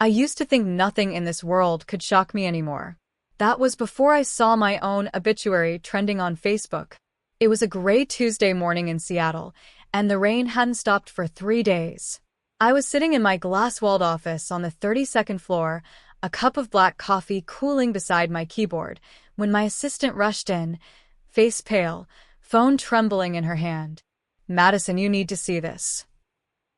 I used to think nothing in this world could shock me anymore. That was before I saw my own obituary trending on Facebook. It was a gray Tuesday morning in Seattle, and the rain hadn't stopped for 3 days. I was sitting in my glass-walled office on the 32nd floor, a cup of black coffee cooling beside my keyboard, when my assistant rushed in, face pale, phone trembling in her hand. "Madison, you need to see this."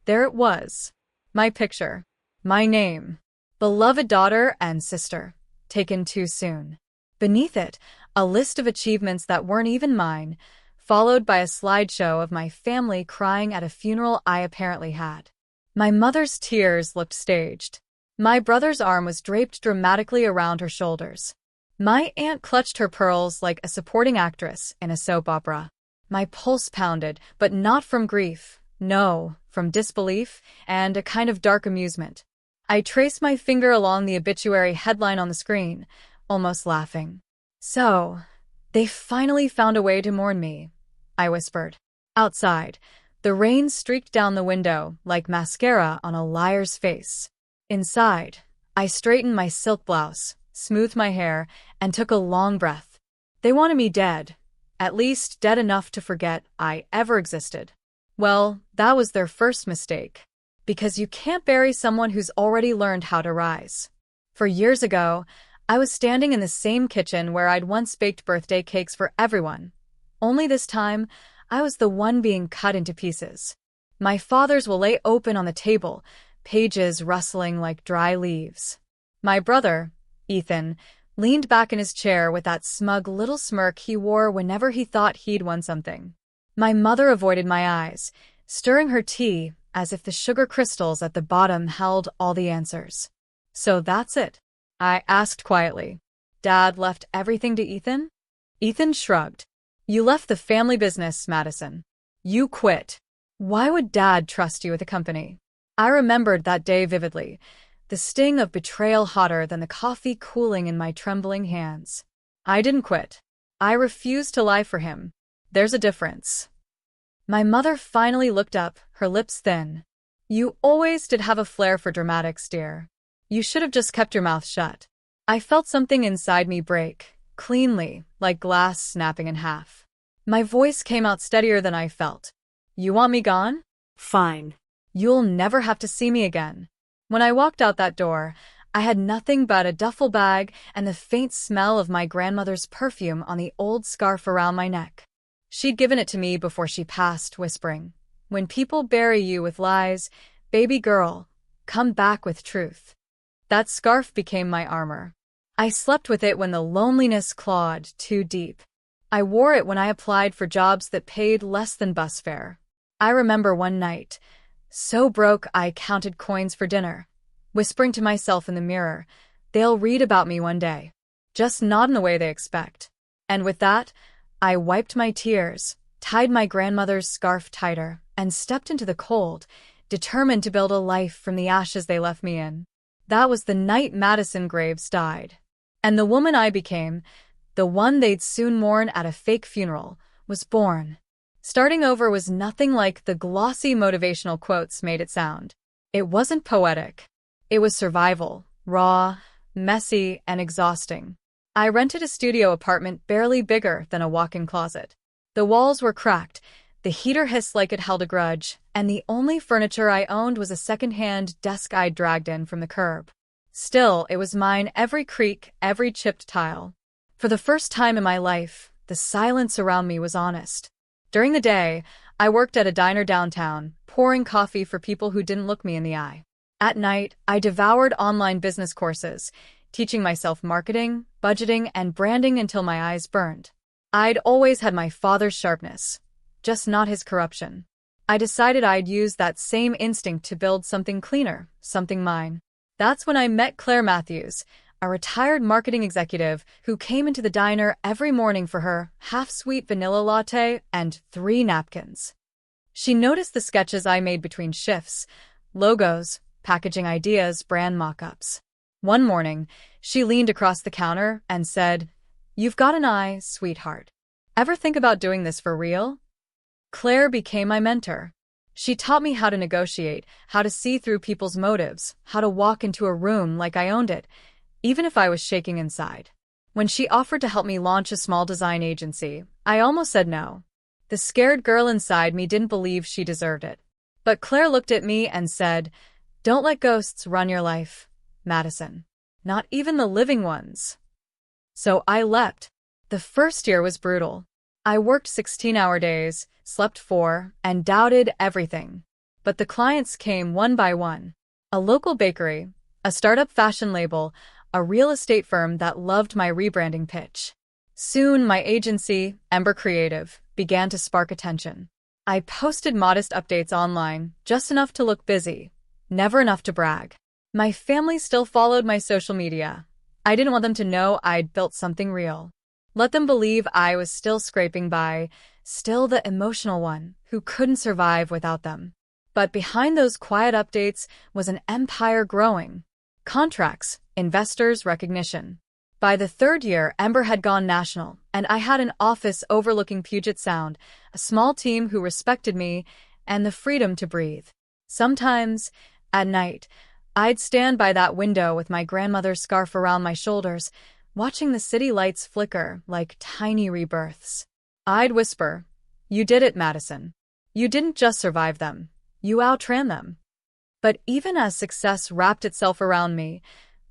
There it was. My picture. My name. Beloved daughter and sister. Taken too soon. Beneath it, a list of achievements that weren't even mine, followed by a slideshow of my family crying at a funeral I apparently had. My mother's tears looked staged. My brother's arm was draped dramatically around her shoulders. My aunt clutched her pearls like a supporting actress in a soap opera. My pulse pounded, but not from grief. No, from disbelief and a kind of dark amusement. I traced my finger along the obituary headline on the screen, almost laughing. "So, they finally found a way to mourn me," I whispered. Outside, the rain streaked down the window like mascara on a liar's face. Inside, I straightened my silk blouse, smoothed my hair, and took a long breath. They wanted me dead, at least dead enough to forget I ever existed. Well, that was their first mistake. Because you can't bury someone who's already learned how to rise. For years ago, I was standing in the same kitchen where I'd once baked birthday cakes for everyone. Only this time, I was the one being cut into pieces. My father's will lay open on the table, pages rustling like dry leaves. My brother, Ethan, leaned back in his chair with that smug little smirk he wore whenever he thought he'd won something. My mother avoided my eyes, stirring her tea as if the sugar crystals at the bottom held all the answers. "So that's it?" I asked quietly. "Dad left everything to Ethan?" Ethan shrugged. "You left the family business, Madison. You quit. Why would Dad trust you with a company?" I remembered that day vividly, the sting of betrayal hotter than the coffee cooling in my trembling hands. I didn't quit. I refused to lie for him. There's a difference. My mother finally looked up, her lips thin. "You always did have a flair for dramatics, dear. You should have just kept your mouth shut." I felt something inside me break, cleanly, like glass snapping in half. My voice came out steadier than I felt. "You want me gone? Fine. You'll never have to see me again." When I walked out that door, I had nothing but a duffel bag and the faint smell of my grandmother's perfume on the old scarf around my neck. She'd given it to me before she passed, whispering, "When people bury you with lies, baby girl, come back with truth." That scarf became my armor. I slept with it when the loneliness clawed too deep. I wore it when I applied for jobs that paid less than bus fare. I remember one night, so broke I counted coins for dinner, whispering to myself in the mirror, "They'll read about me one day. Just not in the way they expect." And with that, I wiped my tears, tied my grandmother's scarf tighter, and stepped into the cold, determined to build a life from the ashes they left me in. That was the night Madison Graves died. And the woman I became, the one they'd soon mourn at a fake funeral, was born. Starting over was nothing like the glossy motivational quotes made it sound. It wasn't poetic. It was survival, raw, messy, and exhausting. I rented a studio apartment barely bigger than a walk-in closet. The walls were cracked, the heater hissed like it held a grudge, and the only furniture I owned was a second-hand desk I'd dragged in from the curb. Still, it was mine, every creak, every chipped tile. For the first time in my life, the silence around me was honest. During the day, I worked at a diner downtown, pouring coffee for people who didn't look me in the eye. At night, I devoured online business courses, teaching myself marketing, budgeting, and branding until my eyes burned. I'd always had my father's sharpness, just not his corruption. I decided I'd use that same instinct to build something cleaner, something mine. That's when I met Claire Matthews, a retired marketing executive who came into the diner every morning for her half-sweet vanilla latte and 3 napkins. She noticed the sketches I made between shifts, logos, packaging ideas, brand mock-ups. One morning, she leaned across the counter and said, "You've got an eye, sweetheart. Ever think about doing this for real?" Claire became my mentor. She taught me how to negotiate, how to see through people's motives, how to walk into a room like I owned it, even if I was shaking inside. When she offered to help me launch a small design agency, I almost said no. The scared girl inside me didn't believe she deserved it. But Claire looked at me and said, "Don't let ghosts run your life, Madison. Not even the living ones." So I leapt. The first year was brutal. I worked 16-hour days, slept 4, and doubted everything. But the clients came one by one. A local bakery, a startup fashion label, a real estate firm that loved my rebranding pitch. Soon, my agency, Ember Creative, began to spark attention. I posted modest updates online, just enough to look busy, never enough to brag. My family still followed my social media. I didn't want them to know I'd built something real. Let them believe I was still scraping by, still the emotional one who couldn't survive without them. But behind those quiet updates was an empire growing. Contracts, investors, recognition. By the third year, Ember had gone national, and I had an office overlooking Puget Sound, a small team who respected me, and the freedom to breathe. Sometimes, at night, I'd stand by that window with my grandmother's scarf around my shoulders, watching the city lights flicker like tiny rebirths. I'd whisper, "You did it, Madison. You didn't just survive them. You outran them." But even as success wrapped itself around me,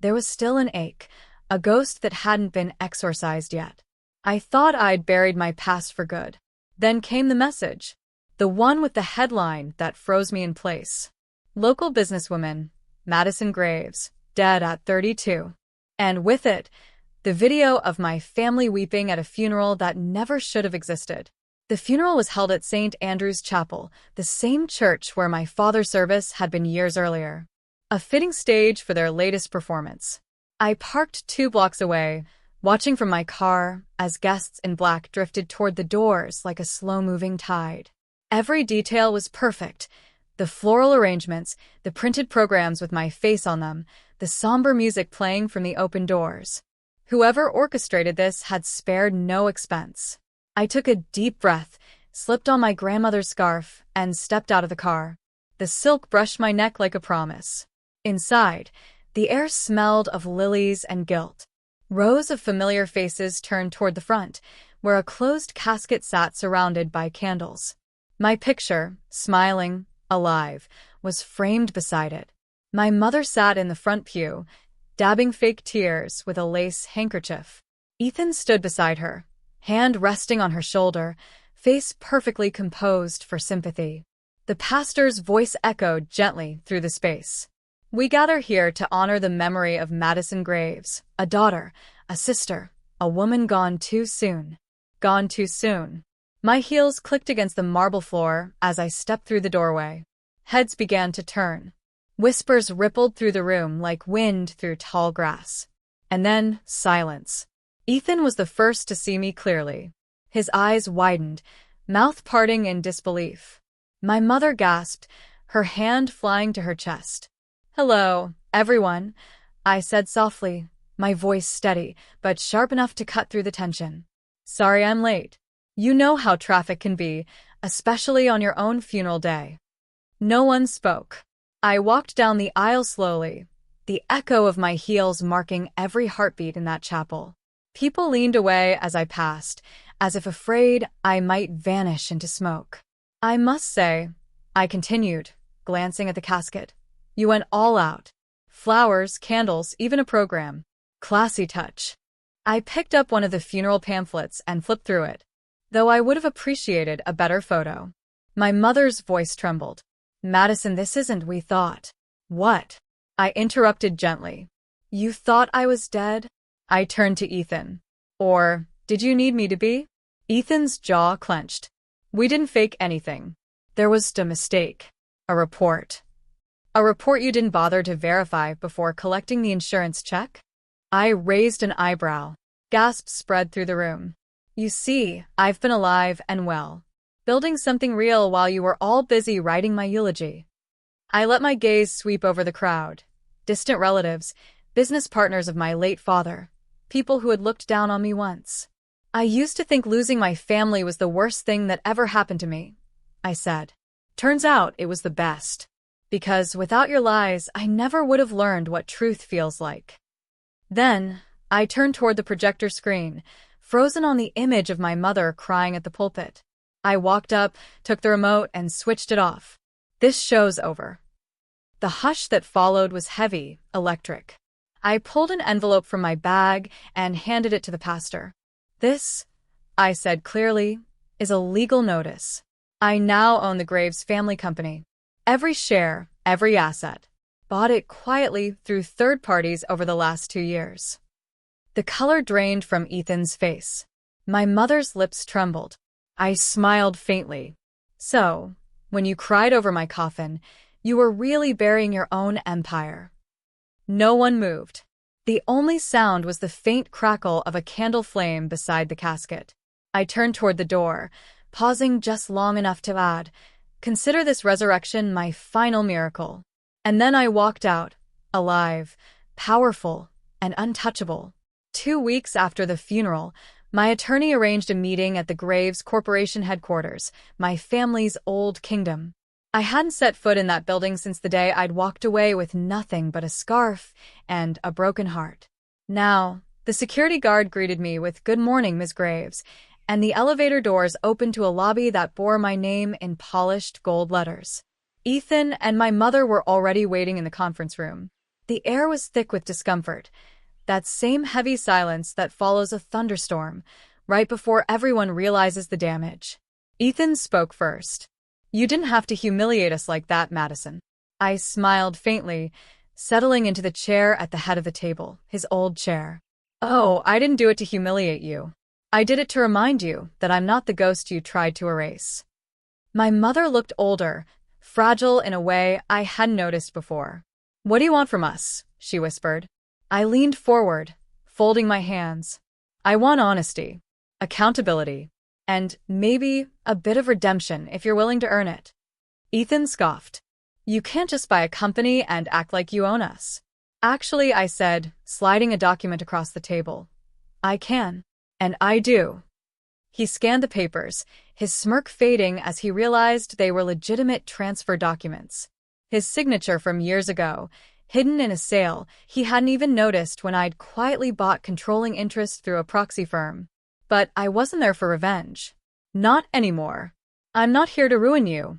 there was still an ache, a ghost that hadn't been exorcised yet. I thought I'd buried my past for good. Then came the message, the one with the headline that froze me in place. Local businesswoman, Madison Graves, dead at 32. And with it, the video of my family weeping at a funeral that never should have existed. The funeral was held at St. Andrew's Chapel, the same church where my father's service had been years earlier. A fitting stage for their latest performance. I parked 2 blocks away, watching from my car as guests in black drifted toward the doors like a slow-moving tide. Every detail was perfect. The floral arrangements, the printed programs with my face on them, the somber music playing from the open doors. Whoever orchestrated this had spared no expense. I took a deep breath, slipped on my grandmother's scarf, and stepped out of the car. The silk brushed my neck like a promise. Inside, the air smelled of lilies and guilt. Rows of familiar faces turned toward the front, where a closed casket sat surrounded by candles. My picture, smiling, alive, was framed beside it. My mother sat in the front pew, dabbing fake tears with a lace handkerchief. Ethan stood beside her, hand resting on her shoulder, face perfectly composed for sympathy. The pastor's voice echoed gently through the space. "We gather here to honor the memory of Madison Graves, a daughter, a sister, a woman gone too soon. Gone too soon." My heels clicked against the marble floor as I stepped through the doorway. Heads began to turn. Whispers rippled through the room like wind through tall grass. And then, silence. Ethan was the first to see me clearly. His eyes widened, mouth parting in disbelief. My mother gasped, her hand flying to her chest. "Hello, everyone," I said softly, my voice steady, but sharp enough to cut through the tension. "Sorry I'm late. You know how traffic can be, especially on your own funeral day." No one spoke. I walked down the aisle slowly, the echo of my heels marking every heartbeat in that chapel. People leaned away as I passed, as if afraid I might vanish into smoke. "I must say," I continued, glancing at the casket, "you went all out. Flowers, candles, even a program. Classy touch." I picked up one of the funeral pamphlets and flipped through it, though I would have appreciated a better photo. My mother's voice trembled. "Madison, this isn't we thought." "What?" I interrupted gently. "You thought I was dead?" I turned to Ethan. "Or, did you need me to be?" Ethan's jaw clenched. "We didn't fake anything. There was a mistake. A report." "A report you didn't bother to verify before collecting the insurance check?" I raised an eyebrow. Gasps spread through the room. "You see, I've been alive and well, building something real while you were all busy writing my eulogy." I let my gaze sweep over the crowd. Distant relatives, business partners of my late father, people who had looked down on me once. "I used to think losing my family was the worst thing that ever happened to me," I said. Turns out it was the best. Because without your lies, I never would have learned what truth feels like. Then, I turned toward the projector screen, frozen on the image of my mother crying at the pulpit. I walked up, took the remote, and switched it off. This show's over. The hush that followed was heavy, electric. I pulled an envelope from my bag and handed it to the pastor. This, I said clearly, is a legal notice. I now own the Graves family company. Every share, every asset. Bought it quietly through third parties over the last 2 years. The color drained from Ethan's face. My mother's lips trembled. I smiled faintly. So, when you cried over my coffin, you were really burying your own empire. No one moved. The only sound was the faint crackle of a candle flame beside the casket. I turned toward the door, pausing just long enough to add, "Consider this resurrection my final miracle." And then I walked out, alive, powerful, and untouchable. 2 weeks after the funeral, my attorney arranged a meeting at the Graves Corporation headquarters, my family's old kingdom. I hadn't set foot in that building since the day I'd walked away with nothing but a scarf and a broken heart. Now, the security guard greeted me with "Good morning, Ms. Graves," and the elevator doors opened to a lobby that bore my name in polished gold letters. Ethan and my mother were already waiting in the conference room. The air was thick with discomfort, that same heavy silence that follows a thunderstorm, right before everyone realizes the damage. Ethan spoke first. "You didn't have to humiliate us like that, Madison." I smiled faintly, settling into the chair at the head of the table, his old chair. "Oh, I didn't do it to humiliate you. I did it to remind you that I'm not the ghost you tried to erase." My mother looked older, fragile in a way I hadn't noticed before. "What do you want from us?" she whispered. I leaned forward, folding my hands. "I want honesty, accountability, and maybe a bit of redemption if you're willing to earn it." Ethan scoffed. "You can't just buy a company and act like you own us." "Actually," I said, sliding a document across the table. "I can. And I do." He scanned the papers, his smirk fading as he realized they were legitimate transfer documents. His signature from years ago, hidden in a sale he hadn't even noticed when I'd quietly bought controlling interest through a proxy firm. But I wasn't there for revenge. Not anymore. "I'm not here to ruin you,"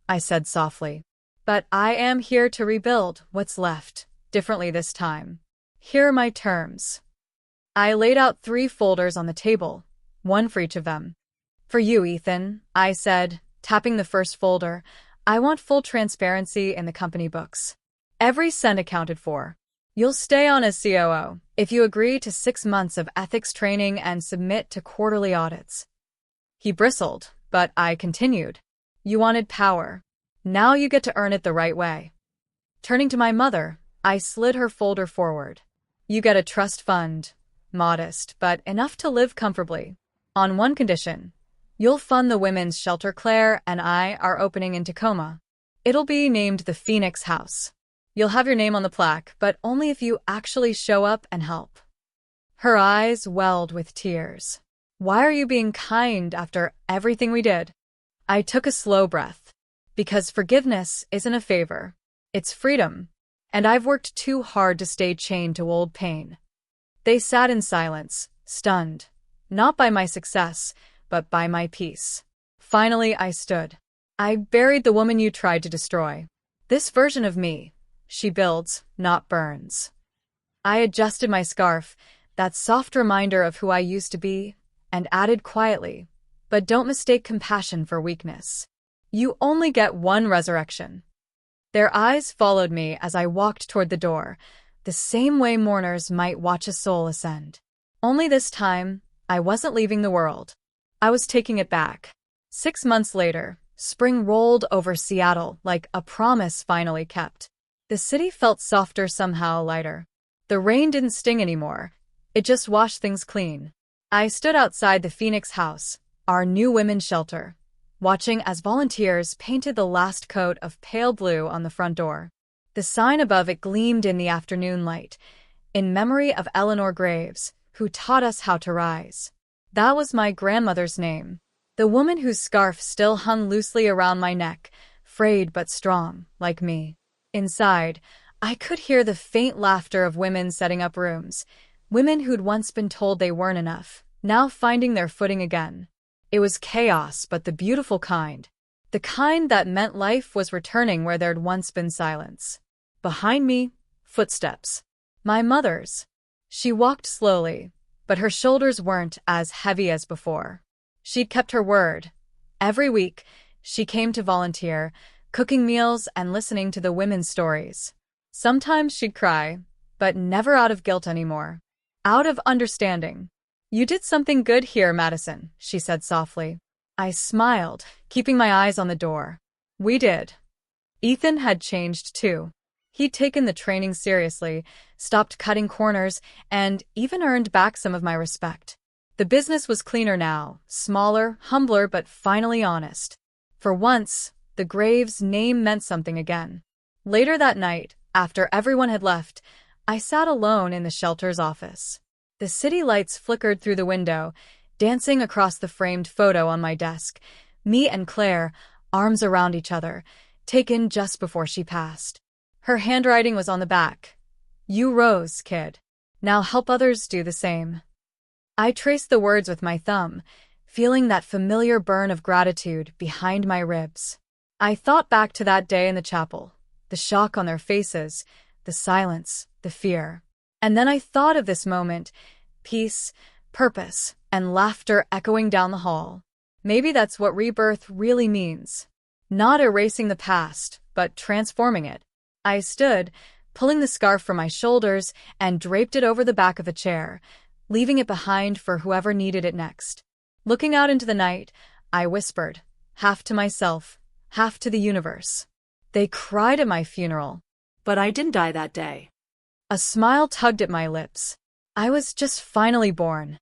I said softly. "But I am here to rebuild what's left, differently this time. Here are my terms." I laid out 3 folders on the table, one for each of them. "For you, Ethan," I said, tapping the first folder, "I want full transparency in the company books. Every cent accounted for. You'll stay on as COO if you agree to 6 months of ethics training and submit to quarterly audits." He bristled, but I continued. "You wanted power. Now you get to earn it the right way." Turning to my mother, I slid her folder forward. "You get a trust fund. Modest, but enough to live comfortably. On one condition. You'll fund the women's shelter Claire and I are opening in Tacoma. It'll be named the Phoenix House. You'll have your name on the plaque, but only if you actually show up and help." Her eyes welled with tears. "Why are you being kind after everything we did?" I took a slow breath. Because forgiveness isn't a favor. It's freedom. And I've worked too hard to stay chained to old pain. They sat in silence, stunned. Not by my success, but by my peace. Finally, I stood. "I buried the woman you tried to destroy. This version of me. She builds, not burns." I adjusted my scarf, that soft reminder of who I used to be, and added quietly, "But don't mistake compassion for weakness. You only get one resurrection." Their eyes followed me as I walked toward the door, the same way mourners might watch a soul ascend. Only this time, I wasn't leaving the world. I was taking it back. 6 months later, spring rolled over Seattle like a promise finally kept. The city felt softer, somehow lighter. The rain didn't sting anymore. It just washed things clean. I stood outside the Phoenix House, our new women's shelter, watching as volunteers painted the last coat of pale blue on the front door. The sign above it gleamed in the afternoon light, in memory of Eleanor Graves, who taught us how to rise. That was my grandmother's name. The woman whose scarf still hung loosely around my neck, afraid but strong, like me. Inside, I could hear the faint laughter of women setting up rooms, women who'd once been told they weren't enough, now finding their footing again. It was chaos, but the beautiful kind. The kind that meant life was returning where there'd once been silence. Behind me, footsteps. My mother's. She walked slowly, but her shoulders weren't as heavy as before. She'd kept her word. Every week, she came to volunteer, cooking meals and listening to the women's stories. Sometimes she'd cry, but never out of guilt anymore. Out of understanding. "You did something good here, Madison," she said softly. I smiled, keeping my eyes on the door. We did. Ethan had changed too. He'd taken the training seriously, stopped cutting corners, and even earned back some of my respect. The business was cleaner now, smaller, humbler, but finally honest. For once, the Graves' name meant something again. Later that night, after everyone had left, I sat alone in the shelter's office. The city lights flickered through the window, dancing across the framed photo on my desk, me and Claire, arms around each other, taken just before she passed. Her handwriting was on the back. "You rose, kid. Now help others do the same." I traced the words with my thumb, feeling that familiar burn of gratitude behind my ribs. I thought back to that day in the chapel, the shock on their faces, the silence, the fear. And then I thought of this moment, peace, purpose, and laughter echoing down the hall. Maybe that's what rebirth really means. Not erasing the past, but transforming it. I stood, pulling the scarf from my shoulders, and draped it over the back of the chair, leaving it behind for whoever needed it next. Looking out into the night, I whispered, half to myself, half to the universe. They cried at my funeral, but I didn't die that day. A smile tugged at my lips. I was just finally born.